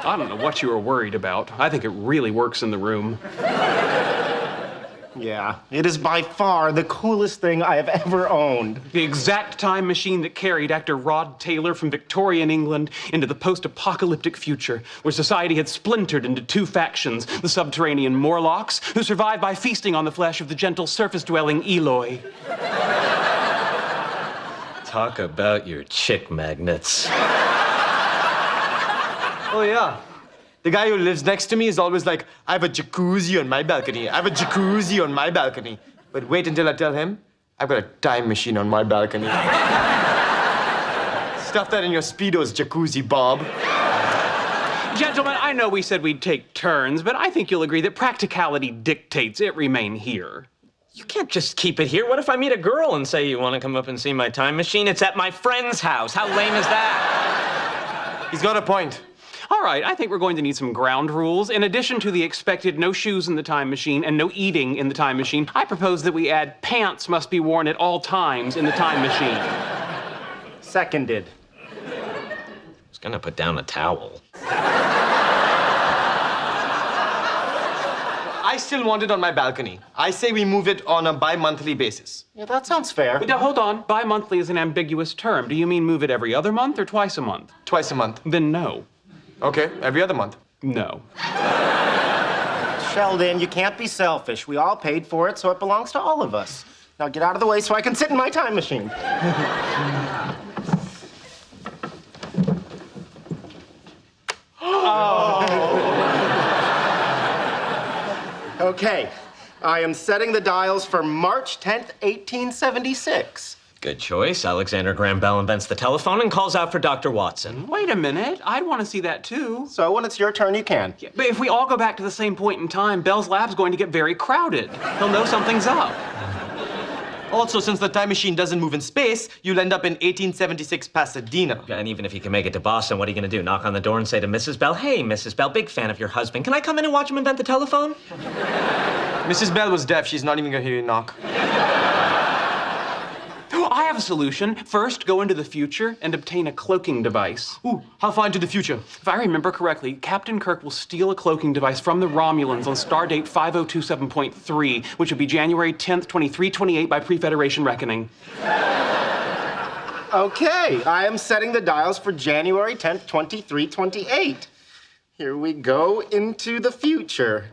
I don't know what you were worried about. I think it really works in the room. Yeah, it is by far the coolest thing I have ever owned. The exact time machine that carried actor Rod Taylor from Victorian England into the post-apocalyptic future, where society had splintered into two factions, the subterranean Morlocks, who survived by feasting on the flesh of the gentle surface-dwelling Eloi. Talk about your chick magnets. Oh, yeah. The guy who lives next to me is always like, I have a jacuzzi on my balcony. I have a jacuzzi on my balcony. But wait until I tell him, I've got a time machine on my balcony. Stuff that in your Speedo's jacuzzi, Bob. Gentlemen, I know we said we'd take turns, but I think you'll agree that practicality dictates it remain here. You can't just keep it here. What if I meet a girl and say, you want to come up and see my time machine? It's at my friend's house. How lame is that? He's got a point. All right, I think we're going to need some ground rules. In addition to the expected no shoes in the time machine and no eating in the time machine, I propose that we add pants must be worn at all times in the time machine. Seconded. I was gonna put down a towel. I still want it on my balcony. I say we move it on a bi-monthly basis. Yeah, that sounds fair. Now, hold on. Bi-monthly is an ambiguous term. Do you mean move it every other month or twice a month? Twice a month. Then no. Okay, every other month. No. Sheldon, you can't be selfish. We all paid for it, so it belongs to all of us. Now get out of the way so I can sit in my time machine. Okay, I am setting the dials for March 10th, 1876. Good choice. Alexander Graham Bell invents the telephone and calls out for Dr. Watson. Wait a minute. I'd want to see that too. So when it's your turn, you can. Yeah, but if we all go back to the same point in time, Bell's lab's going to get very crowded. He'll know something's up. Also, since the time machine doesn't move in space, you'll end up in 1876 Pasadena. And even if you can make it to Boston, what are you gonna do? Knock on the door and say to Mrs. Bell, hey, Mrs. Bell, big fan of your husband. Can I come in and watch him invent the telephone? Mrs. Bell was deaf. She's not even gonna hear you knock. I have a solution. First, go into the future and obtain a cloaking device. Ooh, how far into the future? If I remember correctly, Captain Kirk will steal a cloaking device from the Romulans on stardate 5027.3, which would be January 10th, 2328 by pre-Federation reckoning. Okay, I am setting the dials for January 10th, 2328. Here we go into the future.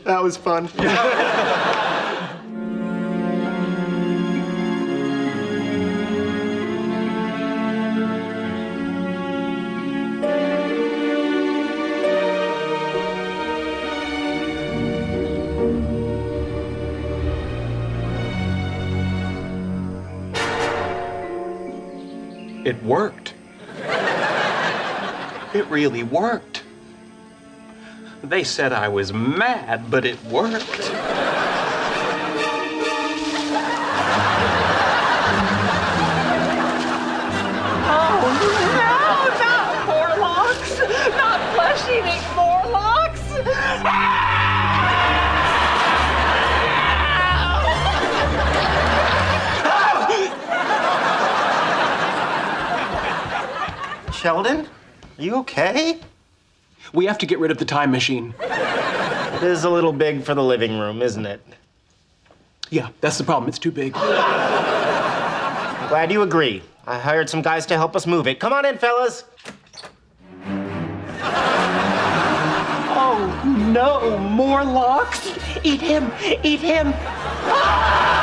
That was fun. It worked. It really worked. They said I was mad, but it worked. flesh-eating Morlocks! Sheldon, are you okay? We have to get rid of the time machine. It is a little big for the living room, isn't it? Yeah, that's the problem. It's too big. I'm glad you agree. I hired some guys to help us move it. Come on in, fellas. Oh, no, Morlocks! Eat him! Eat him! Ah!